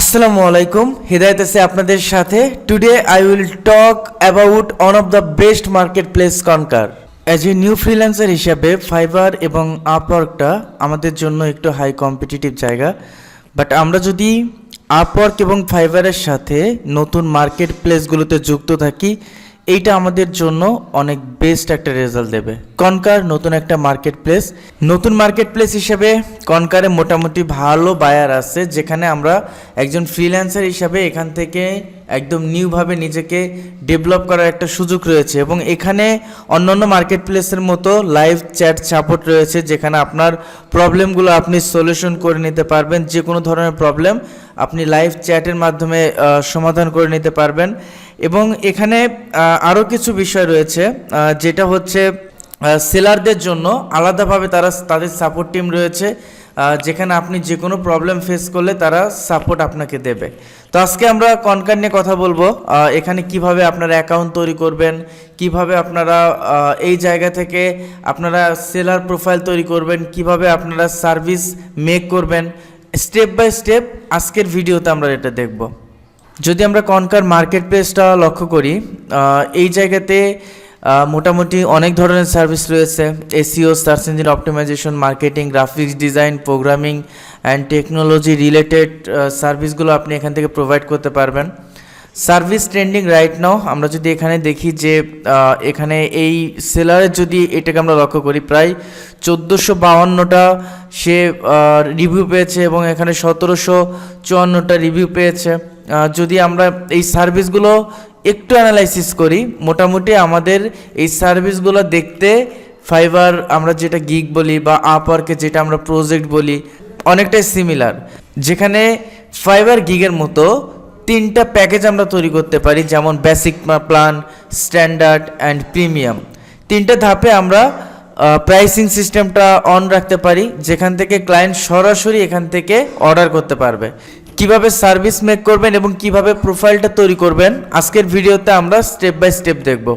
আসসালামু আলাইকুম, হিদায়ত আছে আপনাদের সাথে। Today I will talk about one of the best market place কনকার। As a new freelancer হিসাবে ফাইবার এবং আপওয়ার্কটা আমাদের জন্য একটু হাই কম্পিটিটিভ জায়গা। বাট আমরা যদি আপওয়ার্ক এবং ফাইবারের সাথে নতুন মার্কেট প্লেসগুলোতে যুক্ত থাকি, এইটা আমাদের জন্য অনেক বেস্ট একটা রেজাল্ট দেবে। কনকার নতুন একটা মার্কেট প্লেস, নতুন মার্কেট প্লেস হিসাবে কনকারে মোটামুটি ভালো বায়ার আছে, যেখানে আমরা একজন ফ্রিল্যান্সার হিসাবে এখান থেকে একদম নিউভাবে নিজেকে ডেভেলপ করার একটা সুযোগ রয়েছে। এবং এখানে অন্যান্য মার্কেট প্লেসের মতো লাইভ চ্যাট সাপোর্ট রয়েছে, যেখানে আপনার প্রবলেমগুলো আপনি সলিউশন করে নিতে পারবেন। যে কোনো ধরনের প্রবলেম আপনি লাইভ চ্যাটের মাধ্যমে সমাধান করে নিতে পারবেন। এবং এখানে আরও কিছু বিষয় রয়েছে, যেটা হচ্ছে সেলারদের জন্য আলাদাভাবে তাদের সাপোর্ট টিম রয়েছে, যেখানে আপনি যে কোনো প্রবলেম ফেস করলে তারা সাপোর্ট আপনাকে দেবে। তো আজকে আমরা কনকার নিয়ে কথা বলবো, এখানে কিভাবে আপনারা অ্যাকাউন্ট তৈরি করবেন, কিভাবে আপনারা এই জায়গা থেকে আপনারা সেলার প্রোফাইল তৈরি করবেন, কিভাবে আপনারা সার্ভিস মেক করবেন, স্টেপ বাই স্টেপ আজকের ভিডিওতে আমরা এটা দেখব। যদি আমরা কনকার মার্কেট প্লেসটা লক্ষ্য করি, এই জায়গাতে মোটামুটি অনেক ধরনের সার্ভিস রয়েছে। SEO, search engine optimisation, marketing, graphics design, programming and technology related সার্ভিসগুলো আপনি এখান থেকে প্রোভাইড করতে পারবেন। সার্ভিস ট্রেন্ডিং রাইট নাও, আমরা যদি এখানে দেখি যে এখানে এই সেলারের যদি এটাকে আমরা লক্ষ্য করি, প্রায় 1452টা সে রিভিউ পেয়েছে এবং এখানে 1754টা রিভিউ পেয়েছে। যদি আমরা এই সার্ভিসগুলো একটু অ্যানালাইসিস করি, মোটামুটি আমাদের এই সার্ভিসগুলো দেখতে ফাইবার আমরা যেটা গিগ বলি বা আপওয়ার্কে যেটা আমরা প্রজেক্ট বলি অনেকটাই সিমিলার, যেখানে ফাইবার গিগের মতো 3টা প্যাকেজ আমরা তৈরি করতে পারি, যেমন basic plan, standard and premium. 3টা ধাপে আমরা প্রাইসিং সিস্টেমটা অন রাখতে পারি, যেখান থেকে ক্লায়েন্ট সরাসরি এখান থেকে অর্ডার করতে পারবে। কিভাবে সার্ভিস মেক করবেন এবং কিভাবে প্রোফাইলটা তৈরি করবেন আজকের ভিডিওতে আমরা স্টেপ বাই স্টেপ দেখব।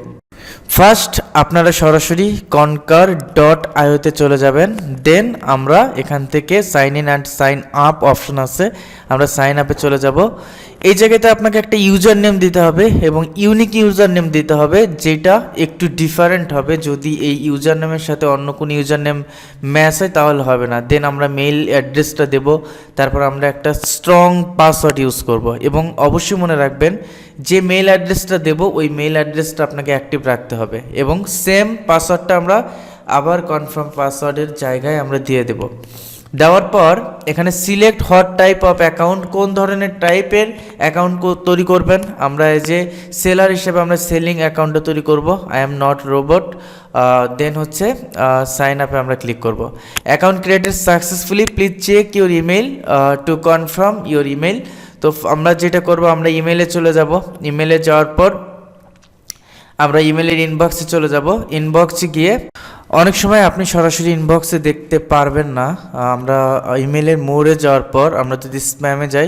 ফার্স্ট আপনারা সরাসরি conquer.io-তে চলে যাবেন। দেন আমরা এখান থেকে sign in and sign up option আছে, আমরা সাইন আপে চলে যাব। এই জায়গাতে আপনাকে একটা ইউজার নেম দিতে হবে এবং ইউনিক ইউজার নেম দিতে হবে, যেটা একটু ডিফারেন্ট হবে। যদি এই ইউজার নেমের সাথে অন্য কোনো ইউজার নেম ম্যাচ হয় তাহলে হবে না। দেন আমরা মেইল অ্যাড্রেসটা দেব, তারপর আমরা একটা স্ট্রং পাসওয়ার্ড ইউজ করব। এবং অবশ্যই মনে রাখবেন যে মেইল অ্যাড্রেসটা দেব ওই মেইল অ্যাড্রেসটা আপনাকে অ্যাক্টিভ রাখতে হবে এবং সেম পাসওয়ার্ডটা আমরা আবার কনফার্ম পাসওয়ার্ডের জায়গায় আমরা দিয়ে দেব। দেওয়ার পর এখানে select hot type of account, কোন ধরনের টাইপের অ্যাকাউন্ট তৈরি করবেন। আমরা এই যে সেলার হিসেবে আমরা সেলিং অ্যাকাউন্টটা তৈরি করব, I am not robot. Then হচ্ছে সাইন আপে আমরা ক্লিক করব। Account created successfully, please check your email to confirm your email. তো আমরা যেটা করব, আমরা ইমেলে চলে যাব। ইমেলে যাওয়ার পর আমরা ইমেলের ইনবক্সে চলে যাব। ইনবক্সে গিয়ে অনেক সময় আপনি সরাসরি ইনবক্সে দেখতে পারবেন না, আমরা ইমেলের মোড়ে যাওয়ার পর আমরা যদি স্প্যামে যাই,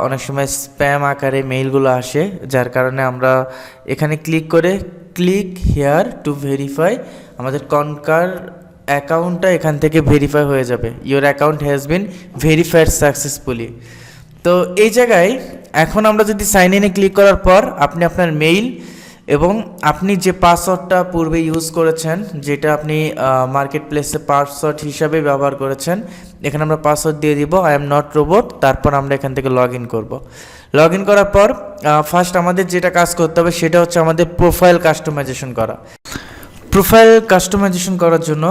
অনেক সময় স্প্যাম আকারে মেইলগুলো আসে, যার কারণে আমরা এখানে ক্লিক করে ক্লিক হিয়ার টু ভেরিফাই, আমাদের কনকার অ্যাকাউন্টটা এখান থেকে ভেরিফাই হয়ে যাবে। Your account has been verified successfully. তো এই জায়গায় এখন আমরা যদি সাইন ইনে ক্লিক করার পর আপনি আপনার মেইল এবং আপনি যে পাসওয়ার্ডটা পূর্বে ইউজ করেছেন, যেটা আপনি মার্কেট প্লেসে পাসওয়ার্ড হিসাবে ব্যবহার করেছেন, এখানে আমরা পাসওয়ার্ড দিয়ে দিব আই এম নট রোবট। তারপর আমরা এখান থেকে লগ ইন করবো। লগ ইন করার পর ফার্স্ট আমাদের যেটা কাজ করতে হবে সেটা হচ্ছে আমাদের প্রোফাইল কাস্টমাইজেশন করা। প্রোফাইল কাস্টমাইজেশন করার জন্য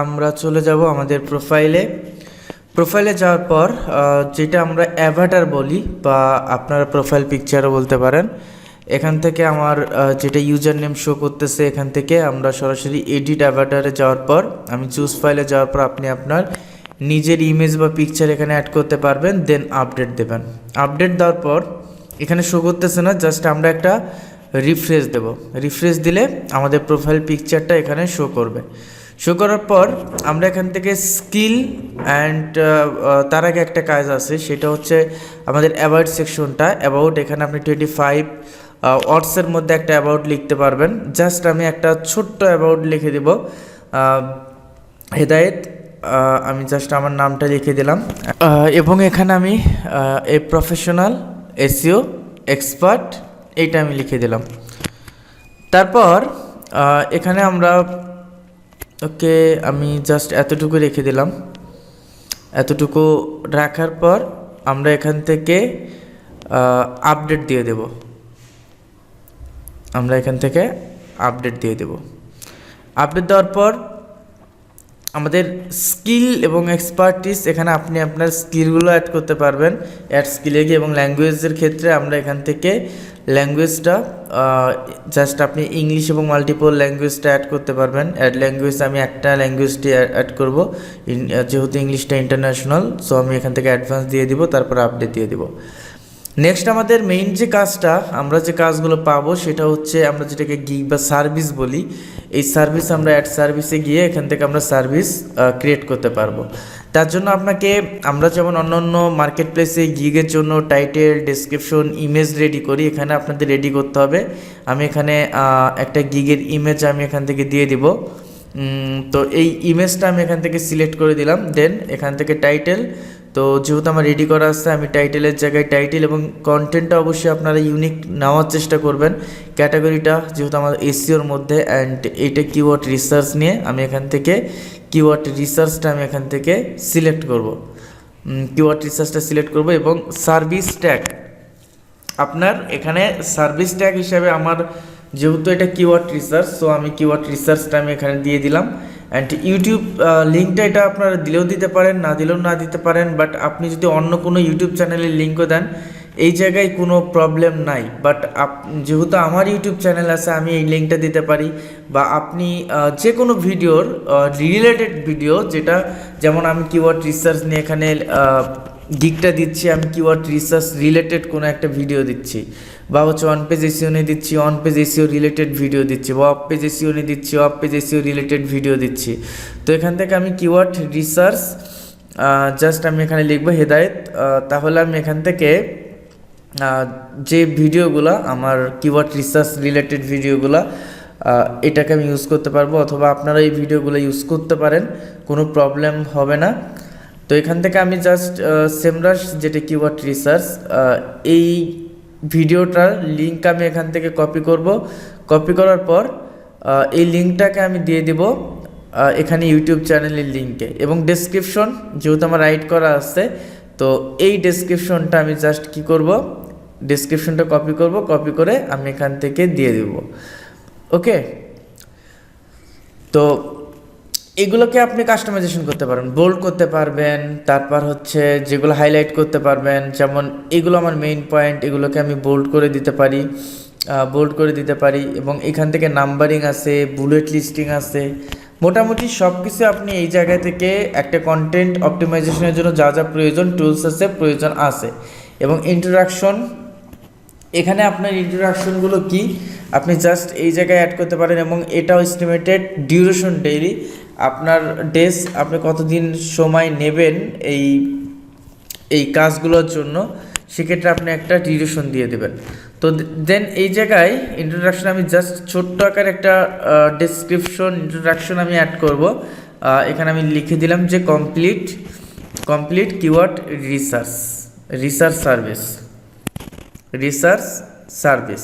আমরা চলে যাব আমাদের প্রোফাইলে যাওয়ার পর যেটা আমরা অ্যাভাটার বলি বা আপনারা প্রোফাইল পিকচারও বলতে পারেন, এখান থেকে আমার যেটা ইউজার নেম শো করতেছে, এখান থেকে আমরা সরাসরি এডিট অ্যাভাটারে যাওয়ার পর আমি চুজ ফাইলে যাওয়ার পর আপনি আপনার নিজের ইমেজ বা পিকচার এখানে অ্যাড করতে পারবেন। দেন আপডেট দেবেন। আপডেট দেওয়ার পর এখানে শো করতেছে না, জাস্ট আমরা একটা রিফ্রেশ দেব। রিফ্রেশ দিলে আমাদের প্রোফাইল পিকচারটা এখানে শো করবে। শো করার পর আমরা এখান থেকে স্কিল অ্যান্ড তার আগে একটা কাজ আছে, সেটা হচ্ছে আমাদের অ্যাবাউট সেকশনটা। অ্যাবাউট এখানে আপনি 25 ওয়ার্ডসের মধ্যে একটা অ্যাবাউট লিখতে পারবেন। জাস্ট আমি একটা ছোট্ট অ্যাবাউট লিখে দেব, হেদায়েত আমি জাস্ট আমার নামটা লিখে দিলাম এবং এখানে আমি এ প্রফেশনাল এসইও এক্সপার্ট এইটা আমি লিখে দিলাম। তারপর এখানে আমরা ওকে আমি জাস্ট এতটুকু রেখে দিলাম। এতটুকু রাখার পর আমরা এখান থেকে আপডেট দিয়ে দেব। আমরা এখান থেকে আপডেট দিয়ে দেব। আপডেট দেওয়ার পর আমাদের স্কিল এবং এক্সপার্টিস, এখানে আপনি আপনার স্কিলগুলো অ্যাড করতে পারবেন। অ্যাড স্কিলে গিয়ে এবং ল্যাঙ্গুয়েজের ক্ষেত্রে আমরা এখান থেকে ল্যাঙ্গুয়েজটা জাস্ট আপনি ইংলিশ এবং মাল্টিপল ল্যাঙ্গুয়েজটা অ্যাড করতে পারবেন। অ্যাড ল্যাঙ্গুয়েজ আমি একটা ল্যাঙ্গুয়েজটি অ্যাড করব, যেহেতু ইংলিশটা ইন্টারন্যাশনাল, সো আমি এখান থেকে অ্যাডভান্স দিয়ে দিব, তারপর আপডেট দিয়ে দিব। নেক্সট আমাদের মেইন যে কাজটা, আমরা যে কাজগুলো পাবো সেটা হচ্ছে আমরা যেটাকে গিগ বা সার্ভিস বলি। এই সার্ভিস আমরা অ্যাড সার্ভিসে গিয়ে এখান থেকে আমরা সার্ভিস ক্রিয়েট করতে পারবো। তার জন্য আপনাকে আমরা যেমন অন্য মার্কেট প্লেসে গিগের জন্য টাইটেল, ডেসক্রিপশন, ইমেজ রেডি করি, এখানে আপনাদের রেডি করতে হবে। আমি এখানে একটা গিগের ইমেজ আমি এখান থেকে দিয়ে দিব। তো এই ইমেজটা আমি এখান থেকে সিলেক্ট করে দিলাম। দেন এখান থেকে টাইটেল, তো যেহেতু আমার রেডি করা আছে আমি টাইটেলের জায়গায় টাইটেল এবং কন্টেন্টটা অবশ্যই আপনারা ইউনিক নেওয়ার চেষ্টা করবেন। ক্যাটাগরিটা যেহেতু আমার এসইওর মধ্যে, অ্যান্ড এইটা কিওয়ার্ড রিসার্চ নিয়ে আমি এখান থেকে কিওয়ার্ড রিসার্চটা আমি এখান থেকে সিলেক্ট করব। কিওয়ার্ড রিসার্চটা সিলেক্ট করব এবং সার্ভিস ট্যাগ, আপনার এখানে সার্ভিস ট্যাগ হিসাবে আমার যেহেতু এটা কিওয়ার্ড রিসার্চ, সো আমি কিওয়ার্ড রিসার্চটা আমি এখানে দিয়ে দিলাম। অ্যান্ড ইউটিউব লিঙ্কটা এটা আপনারা দিলেও দিতে পারেন, না দিলেও না দিতে পারেন, বাট আপনি যদি অন্য কোনো ইউটিউব চ্যানেলের লিঙ্কও দেন এই জায়গায় কোনো প্রবলেম নাই। বাট যেহেতু আমার ইউটিউব চ্যানেল আছে আমি এই লিঙ্কটা দিতে পারি, বা আপনি যে কোনো ভিডিওর রিলেটেড ভিডিও, যেটা যেমন আমি কিওয়ার্ড রিসার্চ নিয়ে এখানে গিগটা দিচ্ছি, আমি কিওয়ার্ড রিসার্চ রিলেটেড কোনো একটা ভিডিও দিচ্ছি, বা হচ্ছে অন পেজ এসইও নিয়ে দিচ্ছি, on page SEO related video দিচ্ছি, বা অফ পেজ এসইও নিয়ে দিচ্ছি, of page SEO related video দিচ্ছি। তো এখান থেকে আমি কিওয়ার্ড রিসার্চ জাস্ট আমি এখানে লিখবো হেদায়েত। তাহলে আমি এখান থেকে যে ভিডিওগুলো আমার কিওয়ার্ড রিসার্চ রিলেটেড ভিডিওগুলো এটাকে আমি ইউজ করতে পারবো, অথবা আপনারা এই ভিডিওগুলো ইউজ করতে পারেন, কোনো প্রবলেম হবে না। তো এখান থেকে আমি জাস্ট সেমরাশ যেটা কিওয়ার্ড রিসার্চ, এই ভিডিওটার লিঙ্ক আমি এখান থেকে কপি করব। কপি করার পর এই লিঙ্কটাকে আমি দিয়ে দেব এখানে ইউটিউব চ্যানেলের লিঙ্কে, এবং ডেসক্রিপশন যেহেতু আমার রাইট করা আছে, তো এই ডেসক্রিপশনটা আমি জাস্ট কি করব, ডেসক্রিপশনটা কপি করব, কপি করে আমি এখান থেকে দিয়ে দেব। ওকে, তো এগুলোকে আপনি কাস্টমাইজেশন করতে পারেন, বোল্ড করতে পারবেন, তারপর হচ্ছে যেগুলো হাইলাইট করতে পারবেন, যেমন এগুলো আমার মেইন পয়েন্ট, এগুলোকে আমি বোল্ড করে দিতে পারি, এবং এখান থেকে নাম্বারিং আছে, বুলেট লিস্টিং আছে, মোটামুটি সব কিছু আপনি এই জায়গা থেকে একটা কন্টেন্ট অপটিমাইজেশনের জন্য যা যা প্রয়োজন টুলস আছে। এবং ইন্ট্রোডাকশন, এখানে আপনার ইন্ট্রোডাকশনগুলো কি আপনি জাস্ট এই জায়গায় অ্যাড করতে পারেন, এবং এটাও এস্টিমেটেড ডিউরেশন ডেইলি, আপনার ডেজ আপনি কতদিন সময় নেবেন এই কাজগুলোর জন্য, সেক্ষেত্রে আপনি একটা ডিউরেশন দিয়ে দেবেন। তো দেন এই জায়গায় ইন্ট্রোডাকশন আমি জাস্ট ছোট্ট আকার একটা ডেসক্রিপশন ইন্ট্রোডাকশন আমি অ্যাড করব। এখানে আমি লিখে দিলাম যে কমপ্লিট কিওয়ার্ড রিসার্চ সার্ভিস,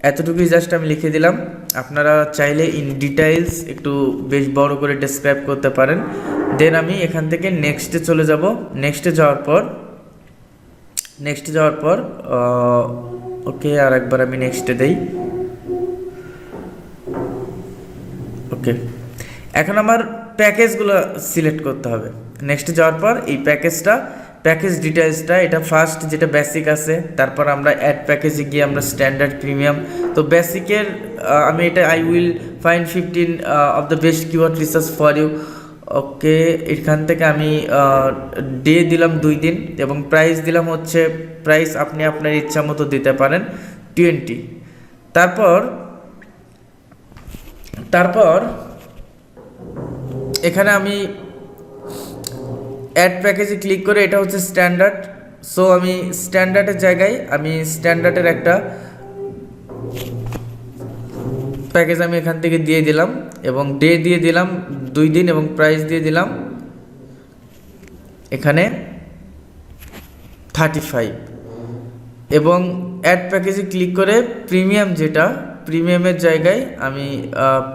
এতটুকুই জাস্ট আমি লিখে দিলাম। আপনারা চাইলে ইন ডিটেইলস একটু বেশ বড় করে ডেসক্রাইব করতে পারেন। দেন আমি এখান থেকে নেক্সটে চলে যাব। নেক্সটে যাওয়ার পর ওকে, আর একবার আমি নেক্সটে দেই। ওকে, এখন আমার প্যাকেজগুলো সিলেক্ট করতে হবে। নেক্সটে যাওয়ার পর এই প্যাকেজ ডিটেইলসটা, এটা ফার্স্ট যেটা বেসিক আছে, তারপর আমরা অ্যাড প্যাকেজে গিয়ে আমরা স্ট্যান্ডার্ড, প্রিমিয়াম। তো বেসিকের আমি এটা I will find 15 of the best keyword research for you. Okay, এখান থেকে আমি ডে দিলাম 2 দিন, এবং প্রাইস দিলাম হচ্ছে, প্রাইস আপনি আপনার ইচ্ছা মতো দিতে পারেন 20। তারপর এখানে আমি অ্যাড প্যাকেজে ক্লিক করে, এটা হচ্ছে স্ট্যান্ডার্ড, সো আমি স্ট্যান্ডার্ডের জায়গায় আমি স্ট্যান্ডার্ডের একটা প্যাকেজ আমি এখান থেকে দিয়ে দিলাম, এবং ডে দিয়ে দিলাম 2 দিন, এবং প্রাইস দিয়ে দিলাম এখানে 35 এবং অ্যাড প্যাকেজে ক্লিক করে প্রিমিয়াম যেটা প্রিমিয়ামের জায়গায় আমি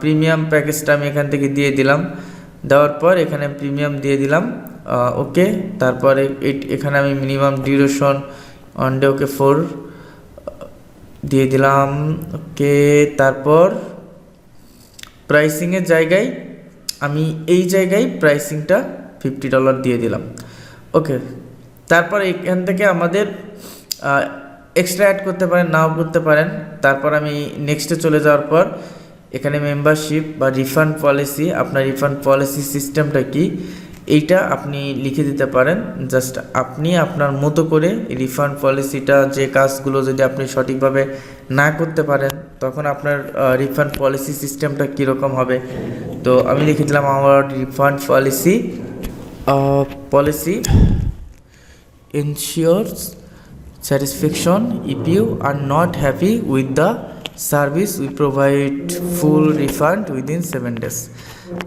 প্রিমিয়াম প্যাকেজটা আমি এখান থেকে দিয়ে দিলাম। দেওয়ার পর এখানে প্রিমিয়াম দিয়ে দিলাম, ওকে। তারপরে এখানে আমি minimum duration on day okay 4 দিয়ে দিলাম, ওকে। তারপর প্রাইসিংয়ের জায়গায় আমি এই জায়গায় প্রাইসিংটা $50 দিয়ে দিলাম, ওকে। তারপর এখান থেকে আমাদের এক্সট্রা অ্যাড করতে পারেন, নাও করতে পারেন। তারপর আমি নেক্সটে চলে যাওয়ার পর এখানে মেম্বারশিপ বা রিফান্ড পলিসি, আপনার রিফান্ড পলিসি সিস্টেমটা কি এইটা আপনি লিখে দিতে পারেন। জাস্ট আপনি আপনার মতো করে রিফান্ড পলিসিটা, যে কাজগুলো যদি আপনি সঠিকভাবে না করতে পারেন তখন আপনার রিফান্ড পলিসি সিস্টেমটা কীরকম হবে। তো আমি লিখে দিলাম আমার refund policy ensures satisfaction if you are not happy with the service we provide full refund within 7 days।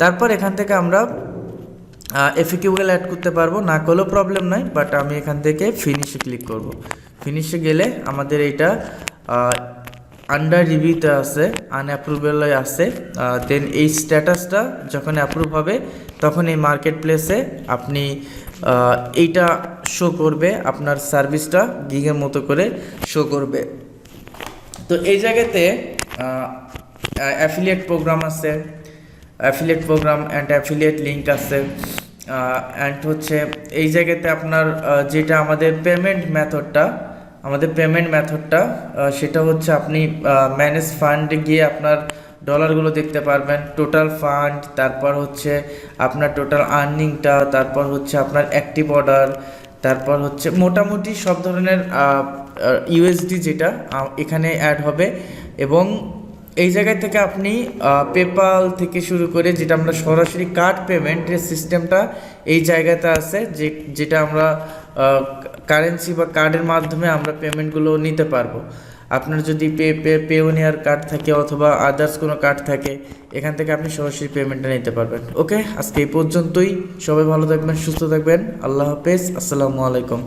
তারপর এখান থেকে আমরা এফিকিউগুলো অ্যাড করতে পারবো, না করলেও প্রবলেম নাই, বাট আমি এখান থেকে ফিনিশে ক্লিক করব। ফিনিশে গেলে আমাদের এইটা আন্ডার রিভিউতে আছে, আনঅ্যাপ্রুভেলে আছে। দেন এই স্ট্যাটাসটা যখন অ্যাপ্রুভ হবে তখন এই মার্কেট প্লেসে আপনি এইটা শো করবে, আপনার সার্ভিসটা গিগের মতো করে শো করবে। তো এই জায়গাতে অ্যাফিলিয়েট প্রোগ্রাম আছে, affiliate program and affiliate link আছে। অ্যান্ড হচ্ছে এই জায়গাতে আপনার যেটা আমাদের পেমেন্ট মেথডটা সেটা হচ্ছে আপনি ম্যানেজ ফান্ডে গিয়ে আপনার ডলারগুলো দেখতে পারবেন, টোটাল ফান্ড, তারপর হচ্ছে আপনার টোটাল আর্নিংটা, তারপর হচ্ছে আপনার অ্যাক্টিভ অর্ডার, তারপর হচ্ছে মোটামুটি সব ধরনের ইউএসডি যেটা এখানে অ্যাড হবে। এবং এই জায়গা থেকে আপনি পেপাল থেকে শুরু করে যেটা আমরা সরাসরি কার্ড পেমেন্টের সিস্টেমটা এই জায়গাতে আছে, যেটা আমরা কারেন্সি বা কার্ডের মাধ্যমে আমরা পেমেন্টগুলো নিতে পারবো। আপনার যদি পেওনিয়ার কার্ড থাকে অথবা আদার্স কোনো কার্ড থাকে, এখান থেকে আপনি সরাসরি পেমেন্টটা নিতে পারবেন। ওকে, আজকে এই পর্যন্তই। সবাই ভালো থাকবেন, সুস্থ থাকবেন। আল্লাহ হাফেজ, আসসালামু আলাইকুম।